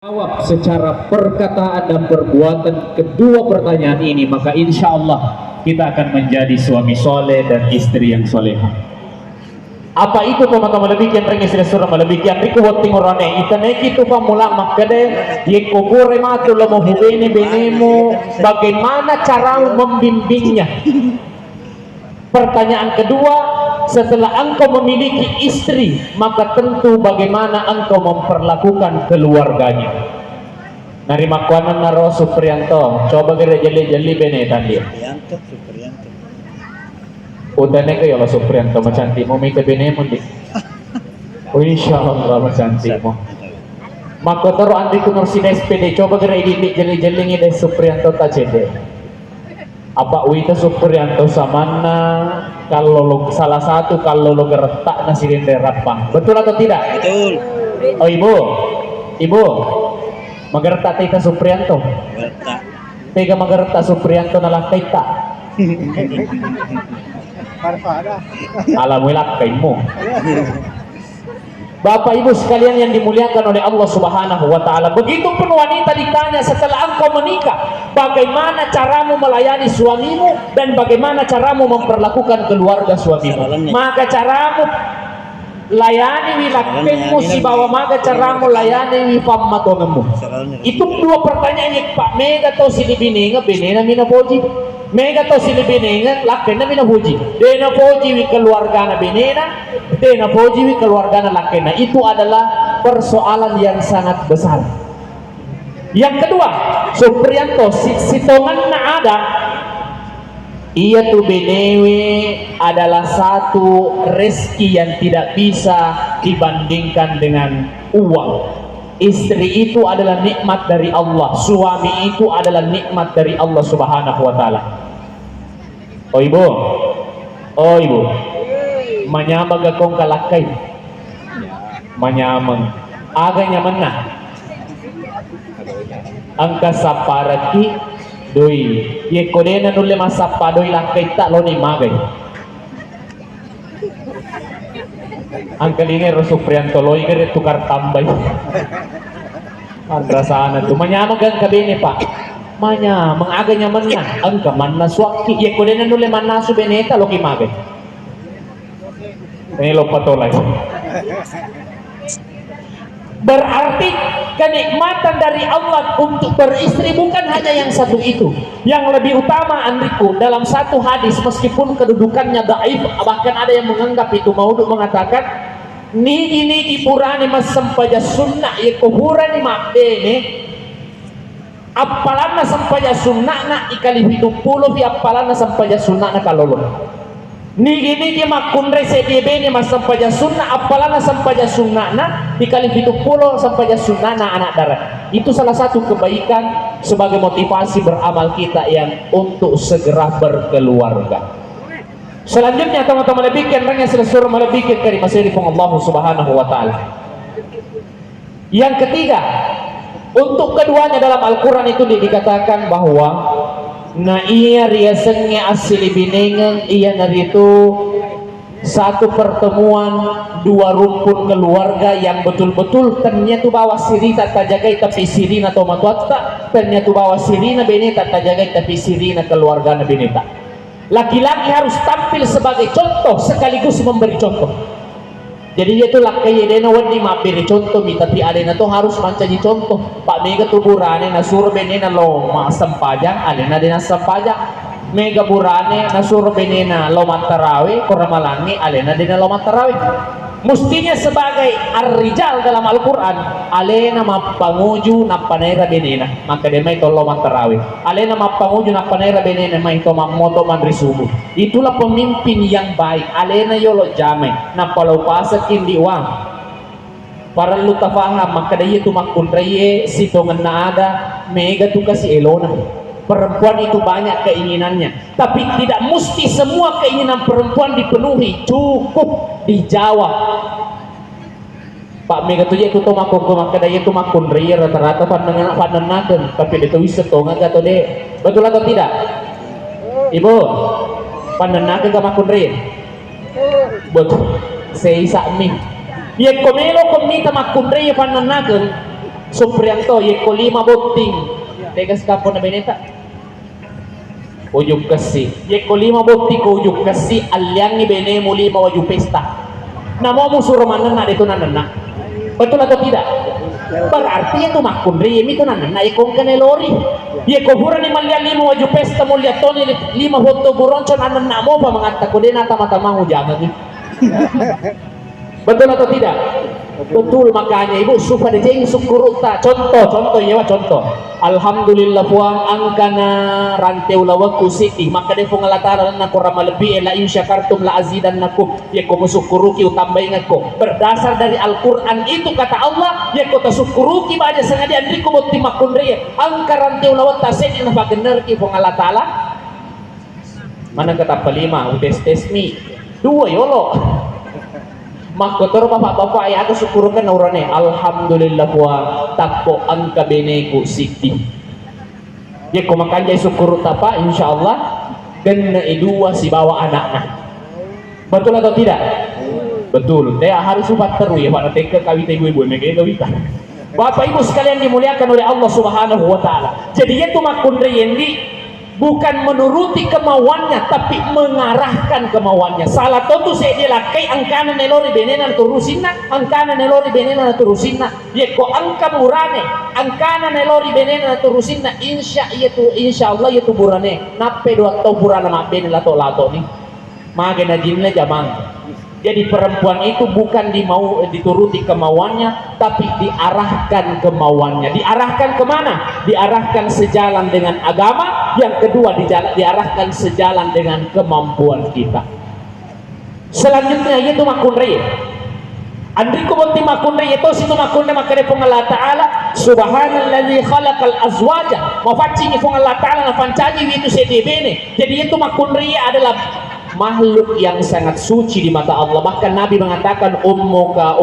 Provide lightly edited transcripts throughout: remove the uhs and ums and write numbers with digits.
Jawab secara perkataan dan perbuatan kedua pertanyaan ini, maka insya Allah kita akan menjadi suami soleh dan istri yang soleha. Apa itu teman-teman lebih yang istri surah lebih yang riku woting orane itane itu pamula makade ye kubure matu lo mohubene benemu, bagaimana cara membimbingnya. Pertanyaan kedua, setelah engkau memiliki istri, maka tentu bagaimana engkau memperlakukan keluarganya. Nari makwanan naro Suprianto, coba kira jeli-jeli benetan dia. Suprianto. Udah nih kayak lo Suprianto macanti mau minta benemu di. Oh insya Allah macanti mo. Maka taruh andi kunur sini SPD, coba kira ini jeli-jeli ini deh Suprianto tajede. Apa wita Suprianto samana kalau salah satu kalau lo geretak nasi rende rapang, betul atau tidak? Betul. Oh ibu mageretak kita Suprianto, Gertak. tega mageretak Suprianto nalah kita alamulak kaimu. Bapak Ibu sekalian yang dimuliakan oleh Allah Subhanahu wa taala, begitu pun wanita ditanya setelah engkau menikah, bagaimana caramu melayani suamimu dan bagaimana caramu memperlakukan keluarga suamimu. Maka caramu layani wilakkenmu si bawa maka caramu layani wi pammatonemu. Itu dua pertanyaan yang Pak Mega to si dibininga benena mina boji. Mega to si dibininga lakenna mina boji. Dena boji wi keluarga na benena, dena boji wi keluarga na lakenna. Itu adalah persoalan yang sangat besar. Yang kedua, Suprianto sitongan na ada ia tuh benewe adalah satu rezeki yang tidak bisa dibandingkan dengan uang. Istri itu adalah nikmat dari Allah, suami itu adalah nikmat dari Allah Subhanahu wa taala. Oh ibu, manyamag akong kalakay. Manyamang aga nyaman na. Ang kasaparaki doi ye kodena nulle masappa doi lakay ta lo ni magay. Ang kalinga ro Suprianto loy kare tukar tambay. Andra sana tu manyamag ang kabine pa. Manya mangaga nyaman na ang kaman na swaki ye kodena nulle manasu beneta lo ki magay. Ini lo patolay. Berarti kenikmatan dari Allah untuk beristri bukan hanya yang satu itu. Yang lebih utama Andriku dalam satu hadis, meskipun kedudukannya dhaif, bahkan ada yang menganggap itu maudhu, mengatakan ini purani mas sampaja sunnah ya kuburan ni mabene apalana sampaja sunnah na ikali hidup puluh di apalana sampaja sunnah na kalolo. Nigi makunre sedebene mas sampaja sunnah apalana sampaja sunnah na dikali 70 sampaja sunnah na anak darah. Itu salah satu kebaikan sebagai motivasi beramal kita yang untuk segera berkeluarga. Selanjutnya teman-teman lebihkan rangnya selesai melebihkan dari masih Allah Subhanahu wa taala. Yang ketiga, untuk keduanya dalam Al-Qur'an itu dikatakan bahwa na iya riasengnya asli binengang iya naritu satu pertemuan dua rumpun keluarga yang betul-betul ternyata bawa sirina tajagai tapi sirina atau matuata ternyata bawa sirina beneta tajagai tapi sirina keluarga na beneta. Laki-laki harus tampil sebagai contoh sekaligus memberi contoh. Jadi dia tuh lakai dena wadi mabiri contoh tapi adena tuh harus mancaji contoh. Pak Mega tuh burane na suruh benena lo sampajang alena dena sampajang. Mega burane na suruh benena lo mantarawi koramalangi alena dena lo mantarawi. Mestinya sebagai ar-rijal dalam Al-Qur'an alena mapanguju na panera benena maka dia mai tolo mantarawi. Alena mapanguju na panera benena mai to mamoto mandrisubu. Itulah pemimpin yang baik. Alena yolo jamai na palau pasakin di uang. Para lu tafaham maka dia itu makunraye sitongan na ada Mega tu kasih elona. Perempuan itu banyak keinginannya, tapi tidak mesti semua keinginan perempuan dipenuhi. Cukup dijawab. Pak Mega tu je tu makon maka dia tu makun ria rata-rata panennakeun, tapi dia tu wis setonga gato de. Betul atau tidak? Ibu, panennakeun ka makun ria. Betul. Seisa mi. Ye komelo komnita makun ria panennakeun Suprianto yeko 5 boting tegas kapo na beneta ujug kasi yeko 5 boting ko ujug kasi alyang ni bene mo 5 waju pesta namo mo suramanan na dito nanana betul atau tidak berarti itu makundri itu nanana ikong kanelori yeko buran ni malya 5 waju pesta mo lihat toni 5 foto buronco nanana mo pa mangata ko din atama-tama mo jangan ni betul atau tidak betul, makanya ibu suka dijeng syukuruta contoh ya contoh alhamdulillah puang angkana ranteu lawaku siti maka dia pengalataran aku ramah lebih la in syakartum la azidannakum ya ko musyukuruki utambah ingatku berdasar dari Al-Quran itu kata Allah ya ko tasyukuruki baja sengaja andriku botti makundri angka ranteu lawat tasedi na pagener ki pengalatala mana kata pelima udah tesmi 2 yolo makotor bapak-bapak ay ako syukurukan na urane alhamdulillah puang takpo ang kabeneku sikti ya kumakanjay syukur tapa insyaallah kena idua si bawa anaknya betul atau tidak betul dia harus subat teru ya pak nanti ke kawita ibu-ibu mereka kawita bapak ibu sekalian dimuliakan oleh Allah subhanahu wa ta'ala jadi itu makundri yendi bukan menuruti kemauannya tapi mengarahkan kemauannya salah tentu saya dia lakai angkana nelori benena turusinna angkana nelori benena turusinna yeko angka murane angkana nelori benena turusinna insya Allah itu burane nape dua tau burana mak benela to lato nih magena jinle jamang jadi perempuan itu bukan dituruti kemauannya tapi diarahkan kemauannya diarahkan kemana? Diarahkan sejalan dengan agama yang kedua diarahkan sejalan dengan kemampuan kita selanjutnya yaitu makunri andri kubunti makunri itu situ makunri makanya Allah Ta'ala subhanalladzi khalaqal azwaja mafacingi Allah Ta'ala na pancaji itu sedebene jadi itu makunri adalah makhluk yang sangat suci di mata Allah bahkan Nabi mengatakan ummuka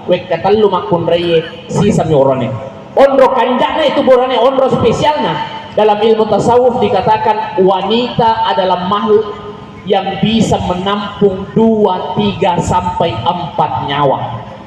wek katallu makunri sisa nyorone onro kanjana itu borane onro spesialnya dalam ilmu tasawuf dikatakan wanita adalah makhluk yang bisa menampung 2, 3 sampai 4 nyawa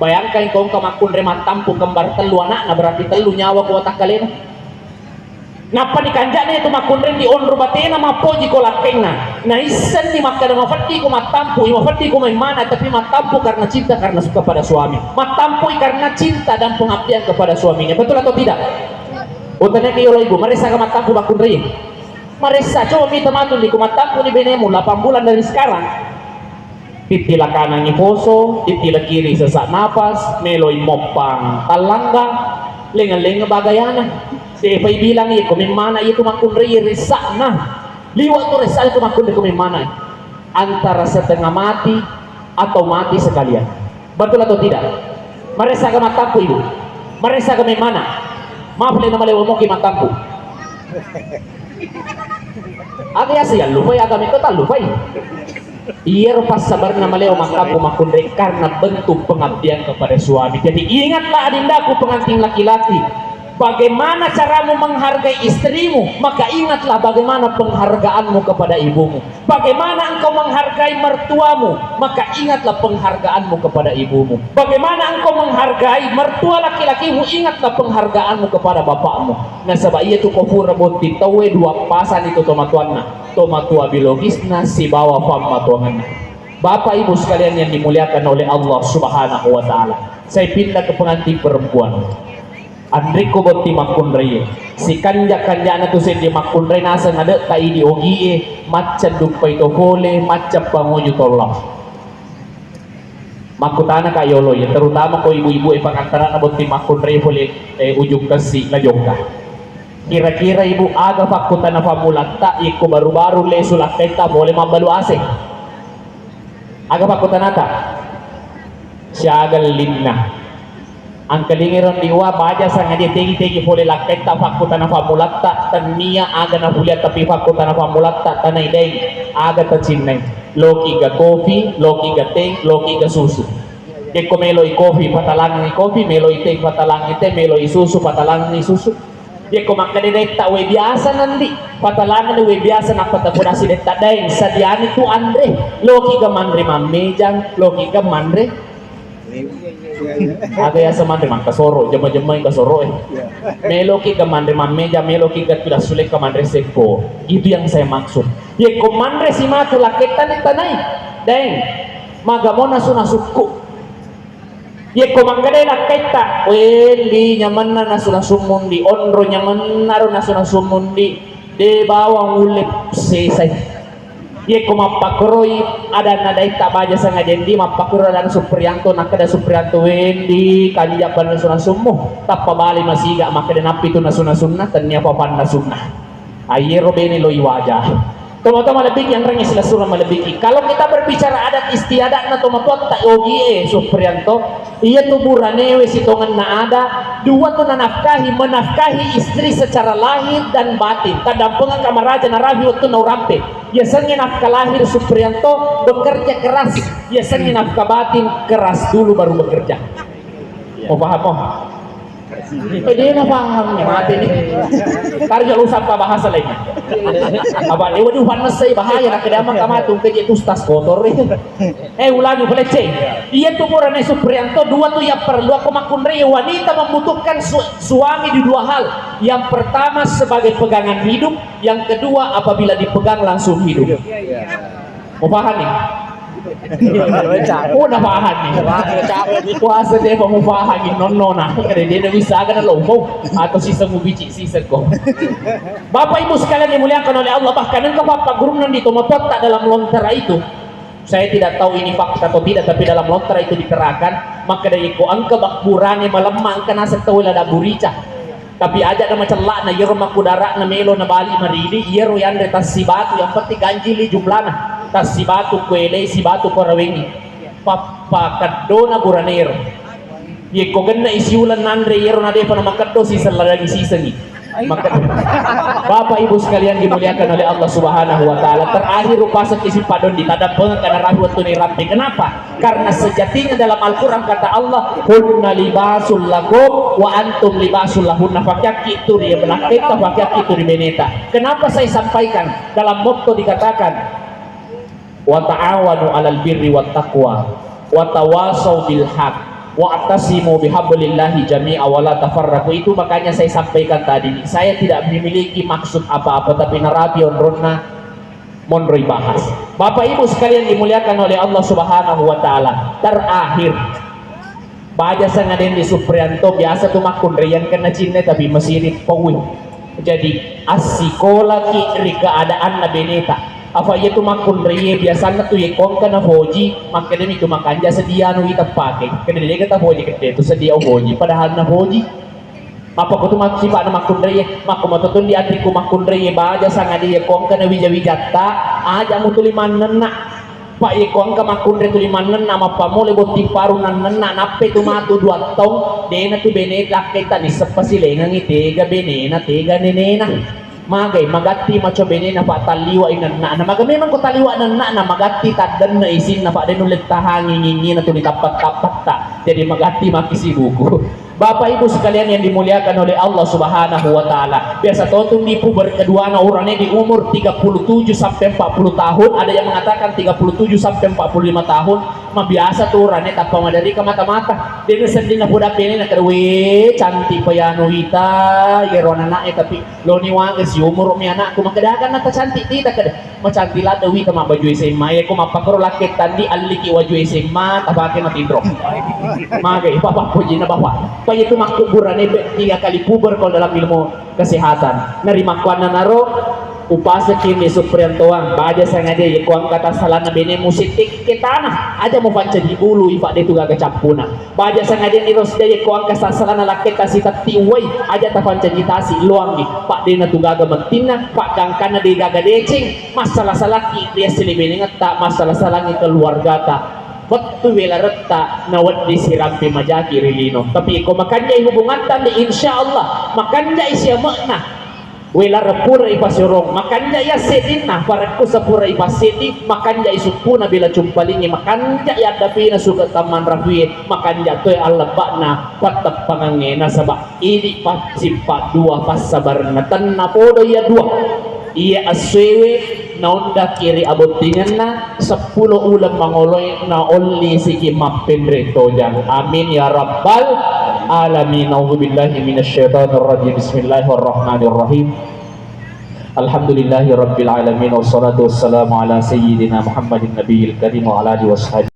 bayangkan kau kamakun remat tampung kembar telu anak nah berarti telu nyawa ku otak kalian napa dikanjana itu makundren di onro batena mapoji ko lakengna nah isan ni makada mafati ko matampu mafati ko mana tapi matampu karena cinta karena suka pada suami matampu karena cinta dan pengabdian kepada suaminya betul atau tidak utanya kayo ibu marisa ka matampu makundren marisa coba minta matun di kumatampu ni benemu 8 bulan dari sekarang titila kanan ni poso titila kiri sesak napas meloy mopang talangga lenga-lenga bagayana Sepay bilang iya kumimana itu makunri resak nah liwat tu resak itu makunri kumimana antara setengah mati atau mati sekalian betul atau tidak maresa ka matampu ibu maresa ka mana maaf le na malewa mo ki matampu aga ya lupay aga mi total lupay iya pas sabar na malewa matampu makunri karena bentuk pengabdian kepada suami jadi ingatlah adindaku pengantin laki-laki bagaimana caramu menghargai istrimu maka ingatlah bagaimana penghargaanmu kepada ibumu bagaimana engkau menghargai mertuamu maka ingatlah penghargaanmu kepada ibumu bagaimana engkau menghargai mertua laki-lakimu ingatlah penghargaanmu kepada bapakmu nah sebab iya tu kofur reboti tawe 2 pasan itu tomatua biologisna si bawa fam matuangan bapak ibu sekalian yang dimuliakan oleh Allah subhanahu wa ta'ala saya pindah ke pengantin perempuan Andri ko botti makunray si kanja na to sendi makunray nasa ngada tai di ogie macca dumpay to hole macca panguju tolong makutana kayolo ya terutama ko ibu-ibu pangantara na botti makunray hole ujung kasi na jongka kira-kira ibu aga fakutana pamulatta iko baru-baru le sulakta boleh mabalu ase aga fakutana ta siagal linna ang kalingiran diwa baja sa nga tegi pole laketa fakutan na famulatta tania aga na buliat tapi fakutan na famulatta tanay day aga ta chinnay loki ga coffee loki ga teng loki ga susu ke komelo i coffee patalang ni coffee melo i teng patalang ite melo i susu patalang ni susu ye ko makadidekta we biasa nandi patalangan we biasa na patapunasi detta day sa diani tu andre loki ga mandre mamejang loki ga mandre Aga ya semandre man kasoro, jema-jema yang kasoro Melo ki kamandre meja, melo ki tidak sulit kamandre seko. Itu yang saya maksud. Ye komandre si matu laketan tanai. Deng. Magamona suna suku. Ye komangade laketa, weli nyaman na suna sumundi, onro nyaman na ro na suna sumundi. De bawang ulip sesai. Ye ko mapakroy ada nadai tabaja sanga dendi mapakro dan Supriyanto nakada Supriyanto wendi kanya ban sunah summo tappa bali masiga makada napi tu nasuna sunnah tanya papan sunnah ayero beni loi wajah teman-teman lebih yang rengis sila surah melebih. Kalau kita berbicara adat istiadat na teman-teman tak yogi Supriyanto iya tuburane we sitongan na ada dua tu menafkahi istri secara lahir dan batin kadampungan kamaraja na rabi waktu na urampe biasanya nafkah lahir Supriyanto bekerja keras biasanya nafkah batin keras dulu baru bekerja mau paham mo? Dia na pahamnya mati nih karya lu sampai bahasa lainnya apa ini waduh panas saya bahaya nak kedamang kamatung kerja itu tas kotor ulangi pelece iya tuh murane Supriyanto dua tuh yang perlu aku makunre wanita membutuhkan suami di dua hal yang pertama sebagai pegangan hidup yang kedua apabila dipegang langsung hidup mau paham nih udah paham nih puasa dia pengupahan nona kada dia bisa kan lomo atau sisa mubici sisa kok Bapak Ibu sekalian dimuliakan oleh Allah bahkan engkau Bapak guru nanti tomatot tak dalam lontera itu saya tidak tahu ini fakta atau tidak tapi dalam lontera itu diterangkan maka dari ko angka bakburane malemang kana setawila da burica tapi aja ada macam lah na yero makudara na melo na bali marili yero yang retas si batu yang penting ganjili jumlana tas si batu kuele si batu parawengi papa kadona buranero ye ko ganna isiulan nandre yero na depa na makaddo si salaragi sisangi maka Bapak Ibu sekalian dimuliakan oleh Allah Subhanahu wa taala terakhir upasa isi padon ditadapeng kana rahu tu ni rampe kenapa karena sejatinya dalam Al-Qur'an kata Allah hunna libasul lakum wa antum libasul lahunna fakyaki itu dia belaketa fakyaki itu di beneta kenapa saya sampaikan dalam motto dikatakan wa ta'awanu 'alal birri wat taqwa wa tawasau bil haq wa'tasimu bihablillahi jami'a wa la tafarraqu itu makanya saya sampaikan tadi saya tidak memiliki maksud apa-apa tapi narabion ronna monroi bahas Bapak Ibu sekalian dimuliakan oleh Allah Subhanahu wa taala terakhir baja sangaden di Supriyanto biasa tuh makun rian kena cinta tapi masih pawin jadi asikola ki keadaan na beneta apa itu makun reye biasanya tuh yekong kana hoji makanya itu makanja sedia nu kita pakai kena dia kata hoji kete itu sedia hoji padahal na hoji apa ko tuh mak sifat na makun reye mako matutun di adriku makun reye baja sanga dia yekong kana wija-wijata aja mu tuliman nena pak yekong ka makun re tuliman nena apa mole boti parunan nena nape tu matu dua tong dena tu bene laketa ni sepasilengang itega bene na tega nenena magay magati macho bene na pa taliwa inan na magami man ko taliwa na magati taddan na isin na pa den ulit tahangingi na tuli tapat ta jadi magati makisi buku Bapak Ibu sekalian yang dimuliakan oleh Allah Subhanahu wa taala. Biasa tonton di puber kedua na orangnya di umur 37 sampai 40 tahun, ada yang mengatakan 37 sampai 45 tahun. Mah biasa tuh orangnya tak dari ke mata-mata. Dia sendiri na budak ini na kerwe cantik payano ita, yeron anaknya tapi lo ni wagas umur mi anakku makadagan na cantik tidak kada. Macantik lah dewi sama baju SMA, ya ko mapakro lakit tandi aliki waju SMA, tabakin na tindro. Magay papa puji na bapak. Supaya itu makkuburan 3 kali puber kalau dalam ilmu kesehatan nerima kuana naro upasa kini Supriyantoang baja sangade ya kuang kata salana bene musitik ke tanah aja mau panca di ulu ipak dia tu gak kecampuna baja sangade ni rosda ya kuang kata salana laki kasih tatiwai aja ta panca ditasi luangi pak dia tu gak mentina pak gangkana dia gak decing masalah salaki dia selebene ngata masalah salangi keluarga ta waktu wela retta nawat disiram pe majaki rilino tapi ko makanya hubungan tali insyaallah makanya isya makna wela repura ipasurong makanya ya sedina para ko sa pura ipasiti makanya isupuna bila cumpalingi makanya ya dapina suka taman rafi makanya toy alabana patak pangangena sabak ini pat simpat dua pas sabar na tanna podo ya dua iya aswewe naunda kiri abotingan na 10 ulam mangoloy na only sige mapinrito dyan. Amin ya Rabbal Alamin. A'udzubillahi minasyaitonir rajim. Bismillahirrahmanirrahim. Alhamdulillahi rabbil alamin wassalatu wassalamu ala sayyidina Muhammadin nabiyil karim wa ala alihi washabihi